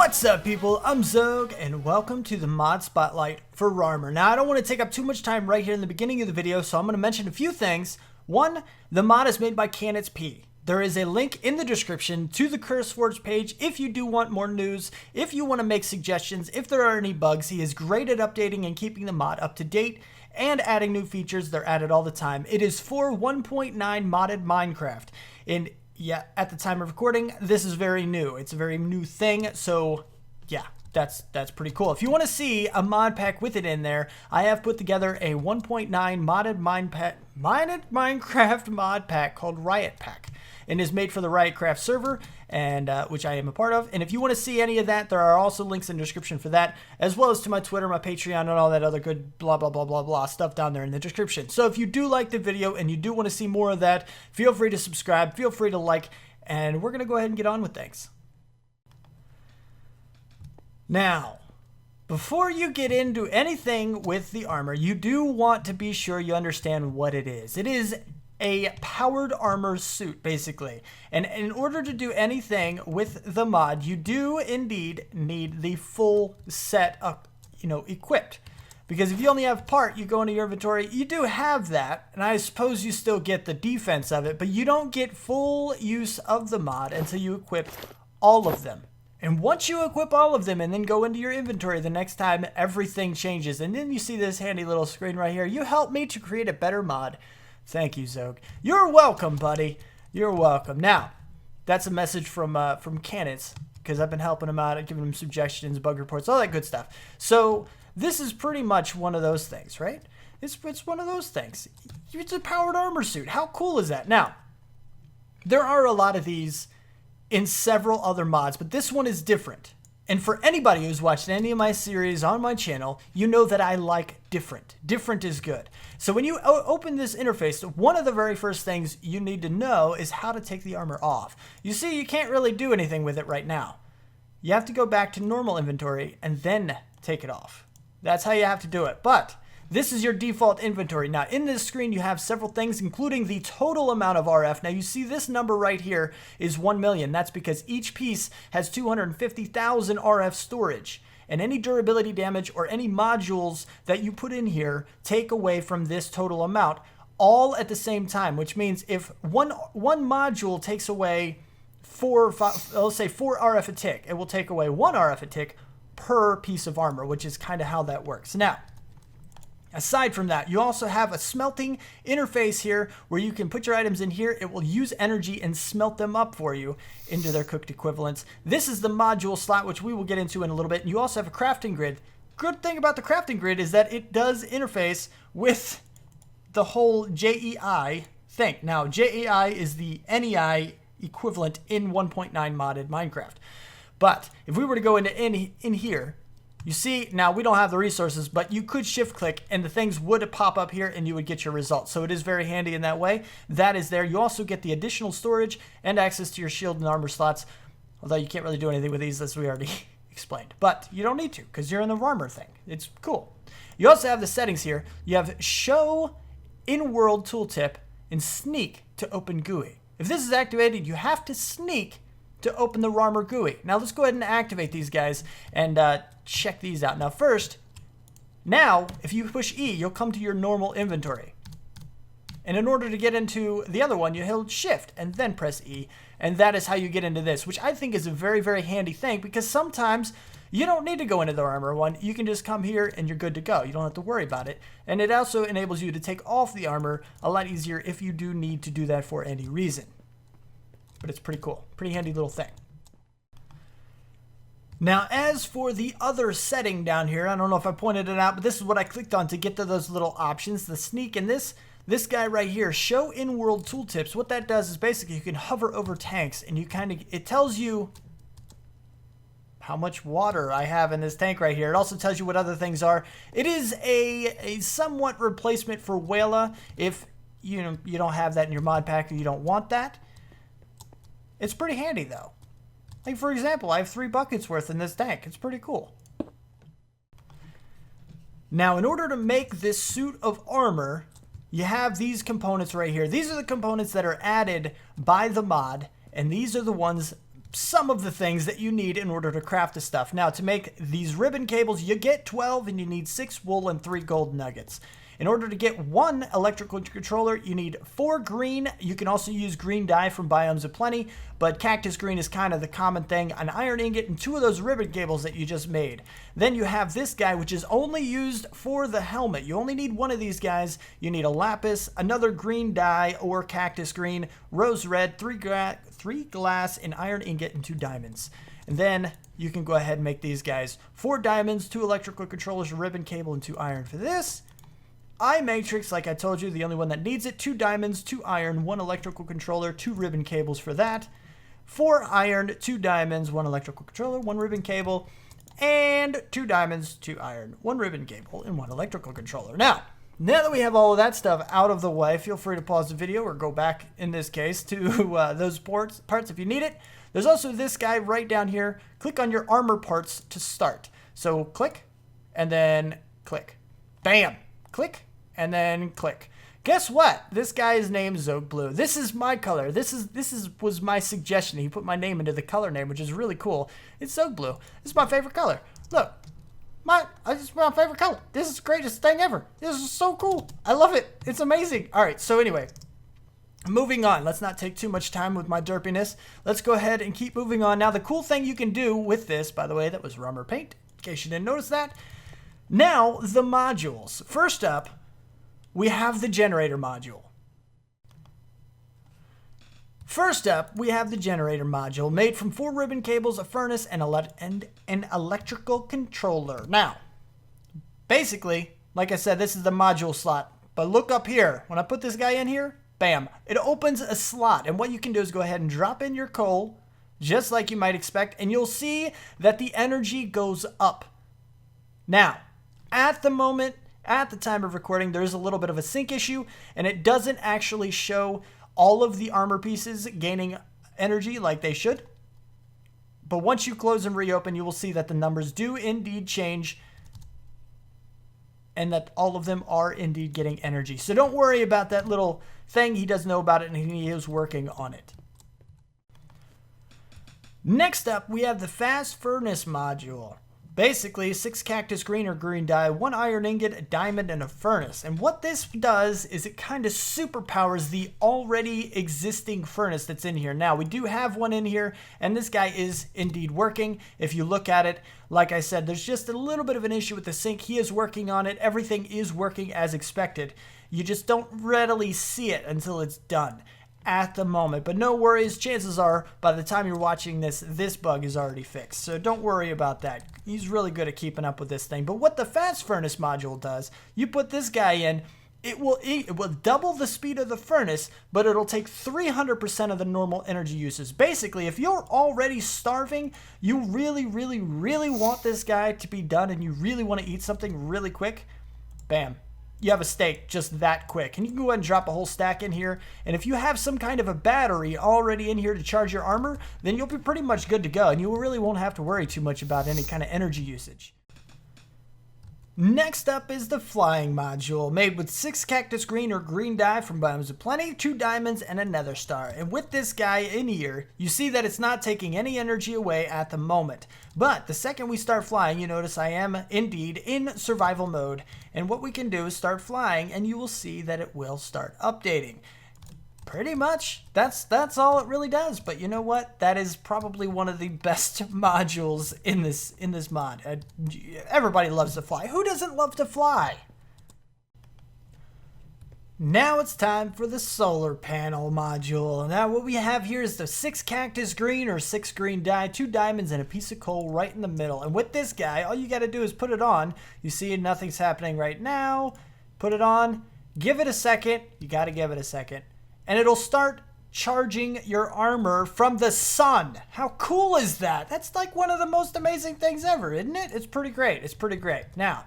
What's up, people? I'm Xogue, and welcome to the mod spotlight for Rarmor. Now, I don't want to take up too much time right here in the beginning of the video, so I'm going to mention a few things. One, the mod is made by Canitzp. There is a link in the description to the CurseForge page if you do want more news, if you want to make suggestions, if there are any bugs. He is great at updating and keeping the mod up to date and adding new features. They're added all the time. It is for 1.9 modded Minecraft. And yeah, at the time of recording, this is very new. It's a very new thing, so yeah, that's pretty cool. If you want to see a mod pack with it in there, I have put together a 1.9 modded Minecraft mod pack called Ryotcraft, and is made for the Ryotcraft server, and which I am a part of. And if you want to see any of that, there are also links in the description for that, as well as to my Twitter, my Patreon, and all that other good blah blah blah blah blah stuff down there in the description. So if you do like the video and you do want to see more of that, feel free to subscribe, feel free to like, and we're gonna go ahead and get on with things. Now, before you get into anything with the armor, you do want to be sure you understand what it is. It is a powered armor suit, basically. And in order to do anything with the mod, you do indeed need the full set up, equipped. Because if you only have part, you go into your inventory, you do have that, and I suppose you still get the defense of it, but you don't get full use of the mod until you equip all of them. And once you equip all of them and then go into your inventory the next time, everything changes. And then you see this handy little screen right here. You helped me to create a better mod. Thank you, Xogue. You're welcome, buddy. You're welcome. Now, that's a message from Canitzp, because I've been helping him out, giving him suggestions, bug reports, all that good stuff. So this is pretty much one of those things, right? It's one of those things. It's a powered armor suit. How cool is that? Now, there are a lot of these in several other mods, but this one is different. And for anybody who's watched any of my series on my channel, you know that I like different. Different is good. So when you open this interface, one of the very first things you need to know is how to take the armor off. You see, you can't really do anything with it right now. You have to go back to normal inventory and then take it off. That's how you have to do it. But this is your default inventory. Now, in this screen, you have several things, including the total amount of RF. Now, you see this number right here is 1 million. That's because each piece has 250,000 RF storage. And any durability damage or any modules that you put in here take away from this total amount, all at the same time, which means if one module takes away let's say 4 RF a tick, it will take away 1 RF a tick per piece of armor, which is kind of how that works. Now, aside from that, you also have a smelting interface here where you can put your items in here. It will use energy and smelt them up for you into their cooked equivalents. This is the module slot, which we will get into in a little bit. And you also have a crafting grid. Good thing about the crafting grid is that it does interface with the whole JEI thing. Now, JEI is the NEI equivalent in 1.9 modded Minecraft. But if we were to go into in here, you see, now we don't have the resources, but you could shift click and the things would pop up here and you would get your results. So it is very handy in that way. That is there. You also get the additional storage and access to your shield and armor slots, although you can't really do anything with these, as we already explained. But you don't need to, because you're in the Rarmor thing. It's cool. You also have the settings here. You have show in-world tooltip and sneak to open GUI. If this is activated, you have to sneak to open the Rarmor GUI. Now let's go ahead and activate these guys and check these out. Now first, if you push E, you'll come to your normal inventory. And in order to get into the other one, you hold shift and then press E. And that is how you get into this, which I think is a very, very handy thing, because sometimes you don't need to go into the armor one. You can just come here and you're good to go. You don't have to worry about it. And it also enables you to take off the armor a lot easier if you do need to do that for any reason. But it's pretty cool. Pretty handy little thing. Now, as for the other setting down here, I don't know if I pointed it out, but this is what I clicked on to get to those little options. The sneak and this guy right here, show in-world tooltips. What that does is basically you can hover over tanks and it tells you how much water I have in this tank right here. It also tells you what other things are. It is a somewhat replacement for Whale if you don't have that in your mod pack or you don't want that. It's pretty handy though. Like, for example, I have 3 buckets worth in this tank. It's pretty cool. Now, in order to make this suit of armor, you have these components right here. These are the components that are added by the mod, and these are the ones some of the things that you need in order to craft the stuff. Now, to make these ribbon cables, you get 12 and you need 6 wool and 3 gold nuggets. In order to get 1 electrical controller, you need 4 green. You can also use green dye from Biomes of Plenty, but cactus green is kind of the common thing. An iron ingot and 2 of those ribbon cables that you just made. Then you have this guy, which is only used for the helmet. You only need 1 of these guys. You need a lapis, another green dye or cactus green, rose red, 3 glass, an iron ingot, and 2 diamonds. And then you can go ahead and make these guys 4 diamonds, 2 electrical controllers, a ribbon cable, and 2 iron for this. Eye matrix, like I told you, the only one that needs it. 2 diamonds, 2 iron, 1 electrical controller, 2 ribbon cables for that. 4 iron, 2 diamonds, 1 electrical controller, 1 ribbon cable, and 2 diamonds, 2 iron, 1 ribbon cable, and 1 electrical controller. Now that we have all of that stuff out of the way, feel free to pause the video or go back, in this case, to those parts if you need it. There's also this guy right down here. Click on your armor parts to start. So click, and then click. Bam! Click. And then click. Guess what? This guy is named Xogue Blue. This is my color. This was my suggestion. He put my name into the color name, which is really cool. It's Xogue Blue. This is my favorite color. Look, this is my favorite color. This is the greatest thing ever. This is so cool. I love it. It's amazing. All right. So anyway, moving on. Let's not take too much time with my derpiness. Let's go ahead and keep moving on. Now, the cool thing you can do with this, by the way, that was Rarmor paint, in case you didn't notice that. Now, the modules. First up, we have the generator module. First up, we have the generator module made from 4 ribbon cables, a furnace, and an electrical controller. Now, basically, like I said, this is the module slot. But look up here. When I put this guy in here, bam, it opens a slot. And what you can do is go ahead and drop in your coal, just like you might expect, and you'll see that the energy goes up. Now, at the moment, at the time of recording, there's a little bit of a sync issue, and it doesn't actually show all of the armor pieces gaining energy like they should. But once you close and reopen, you will see that the numbers do indeed change, and that all of them are indeed getting energy. So don't worry about that little thing. He does know about it, and he is working on it. Next up, we have the fast furnace module. Basically, 6 cactus green or green dye, 1 iron ingot, a diamond, and a furnace. And what this does is it kind of superpowers the already existing furnace that's in here. Now, we do have one in here, and this guy is indeed working. If you look at it, like I said, there's just a little bit of an issue with the sync. He is working on it. Everything is working as expected. You just don't readily see it until it's done at the moment. But no worries, chances are by the time you're watching this, this bug is already fixed. So don't worry about that. He's really good at keeping up with this thing. But what the fast furnace module does, you put this guy in, it will double the speed of the furnace, but it'll take 300% of the normal energy uses. Basically, if you're already starving, you really, really, really want this guy to be done, and you really want to eat something really quick, bam. You have a steak just that quick. And you can go ahead and drop a whole stack in here. And if you have some kind of a battery already in here to charge your armor, then you'll be pretty much good to go. And you really won't have to worry too much about any kind of energy usage. Next up is the flying module, made with 6 cactus green or green dye from Biomes of Plenty, 2 diamonds, and a nether star. And with this guy in here, you see that it's not taking any energy away at the moment. But the second we start flying, you notice I am indeed in survival mode. And what we can do is start flying, and you will see that it will start updating. Pretty much, that's all it really does. But you know what? That is probably one of the best modules in this mod. Everybody loves to fly. Who doesn't love to fly? Now it's time for the solar panel module. Now what we have here is the 6 cactus green or 6 green dye, 2 diamonds, and a piece of coal right in the middle. And with this guy, all you got to do is put it on. You see nothing's happening right now. Put it on. Give it a second. You got to give it a second. And it'll start charging your armor from the sun. How cool is that? That's like one of the most amazing things ever, isn't it? It's pretty great. It's pretty great. Now,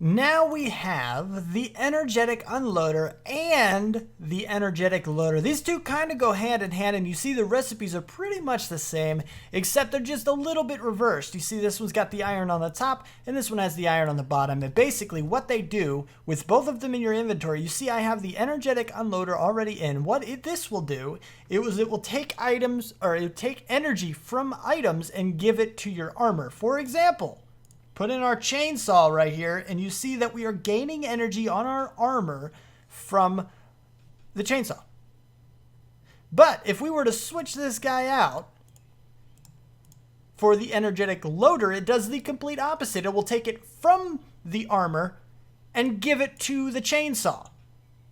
Now we have the energetic unloader and the energetic loader. These two kind of go hand in hand, and you see the recipes are pretty much the same, except they're just a little bit reversed. You see this one's got the iron on the top, and this one has the iron on the bottom. And basically what they do with both of them in your inventory, you see I have the energetic unloader already in. This will do, it will take items, or it will take energy from items and give it to your armor. For example, put in our chainsaw right here, and you see that we are gaining energy on our armor from the chainsaw. But if we were to switch this guy out for the energetic loader, it does the complete opposite. It will take it from the armor and give it to the chainsaw.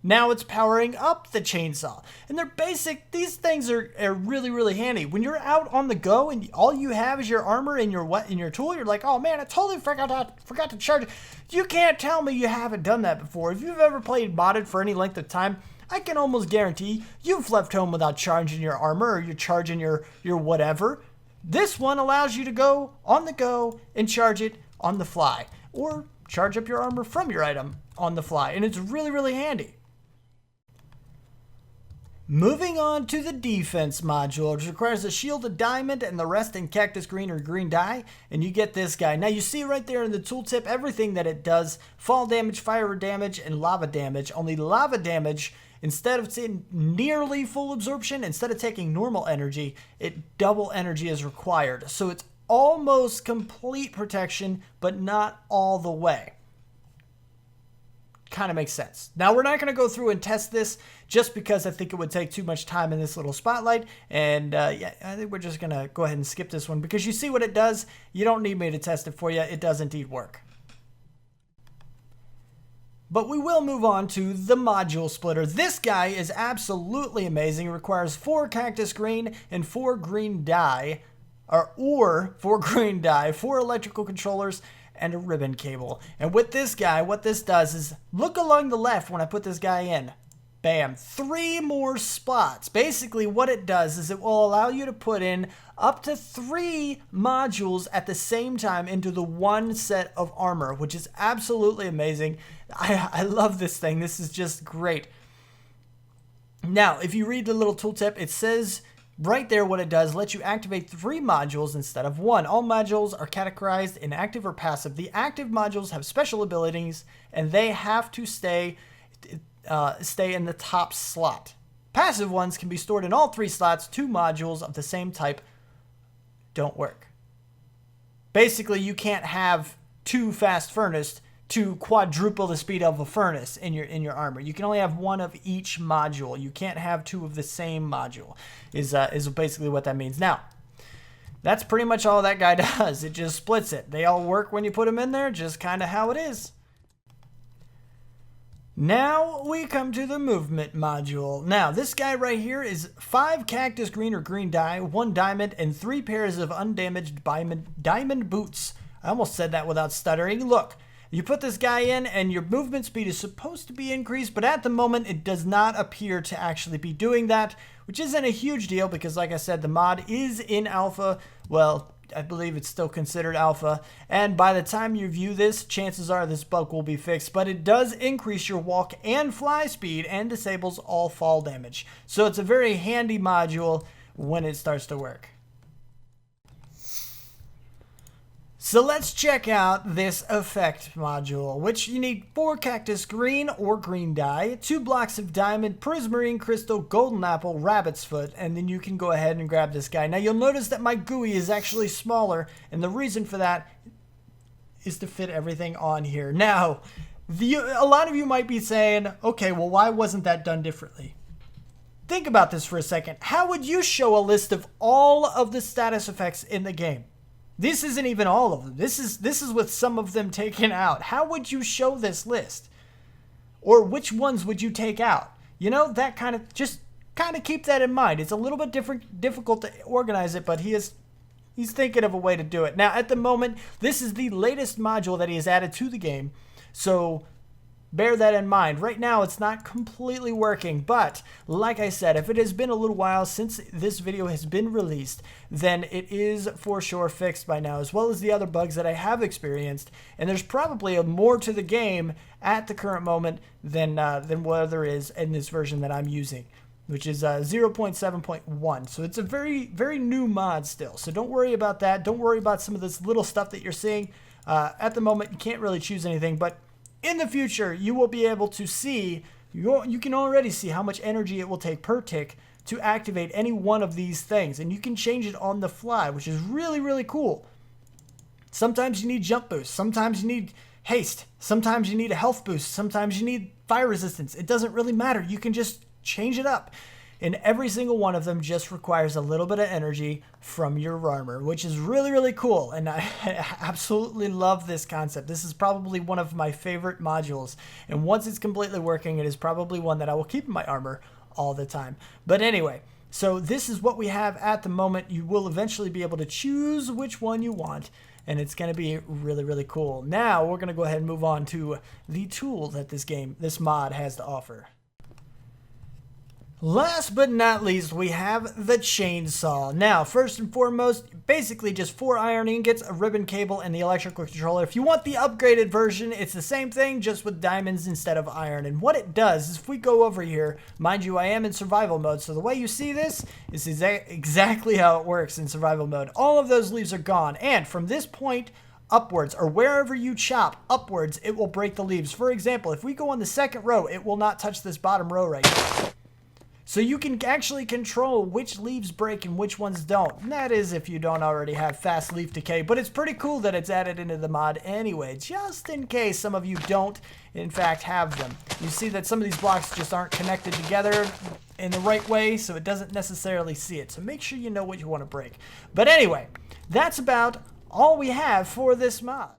Now it's powering up the chainsaw. And they're basic. These things are really, really handy. When you're out on the go and all you have is your armor and your tool, you're like, oh man, I totally forgot to charge it. You can't tell me you haven't done that before. If you've ever played modded for any length of time, I can almost guarantee you've left home without charging your armor, or you're charging your whatever. This one allows you to go on the go and charge it on the fly, or charge up your armor from your item on the fly. And it's really, really handy. Moving on to the defense module, which requires a shield, a diamond, and the rest in cactus green or green dye, and you get this guy. Now you see right there in the tooltip everything that it does: fall damage, fire damage, and lava damage. Only lava damage, instead of saying nearly full absorption, instead of taking normal energy, double energy is required. So it's almost complete protection, but not all the way. Kind of makes sense. Now we're not going to go through and test this just because I think it would take too much time in this little spotlight, and yeah, I think we're just going to go ahead and skip this one because you see what it does. You don't need me to test it for you. It does indeed work. But we will move on to the module splitter. This guy is absolutely amazing. It requires 4 cactus green and 4 green dye, or 4 green dye, 4 electrical controllers, and a ribbon cable. And with this guy, what this does is, look along the left when I put this guy in. Bam, 3 more spots. Basically what it does is it will allow you to put in up to 3 modules at the same time into the one set of armor, which is absolutely amazing. I love this thing. This is just great. Now, if you read the little tooltip, it says right there what it does: lets you activate 3 modules instead of 1. All modules are categorized in active or passive. The active modules have special abilities, and they have to stay in the top slot. Passive ones can be stored in all 3 slots. 2 modules of the same type don't work. Basically, you can't have 2 fast furnace to quadruple the speed of a furnace in your armor. You can only have 1 of each module. You can't have 2 of the same module, is basically what that means. Now, that's pretty much all that guy does. It just splits it. They all work when you put them in there, just kind of how it is. Now we come to the movement module. Now this guy right here is 5 cactus green or green dye, 1 diamond, and 3 pairs of undamaged diamond boots. I almost said that without stuttering. Look, you put this guy in and your movement speed is supposed to be increased, but at the moment it does not appear to actually be doing that, which isn't a huge deal because, like I said, the mod is in alpha. Well, I believe it's still considered alpha, and by the time you view this, chances are this bug will be fixed, but it does increase your walk and fly speed and disables all fall damage. So it's a very handy module when it starts to work. So let's check out this effect module, which you need 4 cactus green or green dye, 2 blocks of diamond, prismarine crystal, golden apple, rabbit's foot, and then you can go ahead and grab this guy. Now you'll notice that my GUI is actually smaller, and the reason for that is to fit everything on here. Now, a lot of you might be saying, okay, well, why wasn't that done differently? Think about this for a second. How would you show a list of all of the status effects in the game? This isn't even all of them. This is with some of them taken out. How would you show this list? Or which ones would you take out? You know, that just keep that in mind. It's a little bit difficult to organize it, but he's thinking of a way to do it. Now, at the moment, this is the latest module that he has added to the game. So bear that in mind. Right now, it's not completely working, but like I said, if it has been a little while since this video has been released, then it is for sure fixed by now, as well as the other bugs that I have experienced. And there's probably more to the game at the current moment than what there is in this version that I'm using, which is 0.7.1. So it's a very, very new mod still. So don't worry about that. Don't worry about some of this little stuff that you're seeing. At the moment, you can't really choose anything, but in the future, you will be able to see, you can already see how much energy it will take per tick to activate any one of these things. And you can change it on the fly, which is really, really cool. Sometimes you need jump boost. Sometimes you need haste. Sometimes you need a health boost. Sometimes you need fire resistance. It doesn't really matter. You can just change it up. And every single one of them just requires a little bit of energy from your Rarmor, which is really, really cool. And I absolutely love this concept. This is probably one of my favorite modules. And once it's completely working, it is probably one that I will keep in my armor all the time. But anyway, so this is what we have at the moment. You will eventually be able to choose which one you want, and it's going to be really, really cool. Now we're going to go ahead and move on to the tool that this mod has to offer. Last but not least, we have the chainsaw. Now, first and foremost, basically just 4 iron ingots, a ribbon cable, and the electrical controller. If you want the upgraded version, it's the same thing, just with diamonds instead of iron. And what it does is, if we go over here, mind you, I am in survival mode, so the way you see this is exactly how it works in survival mode. All of those leaves are gone, and from this point upwards, or wherever you chop upwards, it will break the leaves. For example, if we go on the second row, it will not touch this bottom row right here. So you can actually control which leaves break and which ones don't. And that is if you don't already have fast leaf decay. But it's pretty cool that it's added into the mod anyway, just in case some of you don't, in fact, have them. You see that some of these blocks just aren't connected together in the right way, so it doesn't necessarily see it. So make sure you know what you want to break. But anyway, that's about all we have for this mod.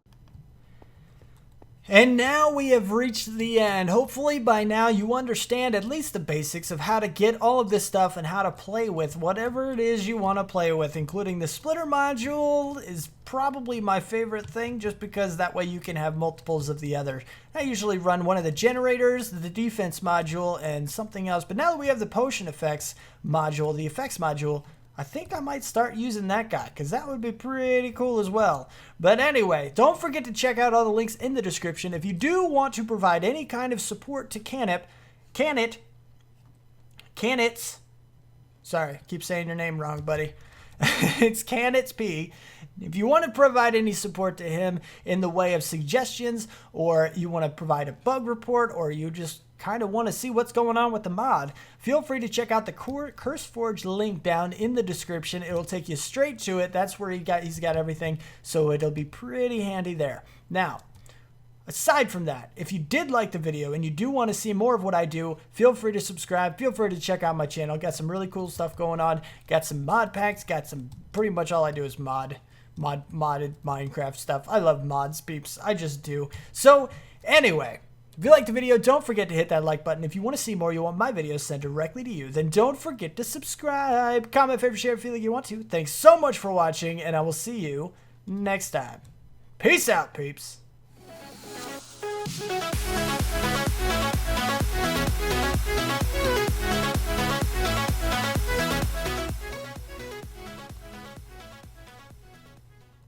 And now we have reached the end. Hopefully by now you understand at least the basics of how to get all of this stuff and how to play with whatever it is you want to play with, including the splitter module is probably my favorite thing, just because that way you can have multiples of the other. I usually run one of the generators, the defense module, and something else. But now that we have the potion effects module, the effects module, I think I might start using that guy, because that would be pretty cool as well. But anyway, don't forget to check out all the links in the description. If you do want to provide any kind of support to Canitzp, sorry, I keep saying your name wrong, buddy. It's Canitzp. If you want to provide any support to him in the way of suggestions, or you want to provide a bug report, or you just kind of want to see what's going on with the mod, feel free to check out the CurseForge link down in the description. It'll take you straight to it. That's where he's got everything, so it'll be pretty handy there. Now, aside from that, if you did like the video and you do want to see more of what I do, feel free to subscribe. Feel free to check out my channel. Got some really cool stuff going on. Got some mod packs. Got some, pretty much all I do is modded Minecraft stuff. I love mods, peeps. I just do. So anyway, if you liked the video, don't forget to hit that like button. If you want to see more, you want my videos sent directly to you, then don't forget to subscribe. Comment, favorite, share, feel like you want to. Thanks so much for watching, and I will see you next time. Peace out, peeps. We'll be right back.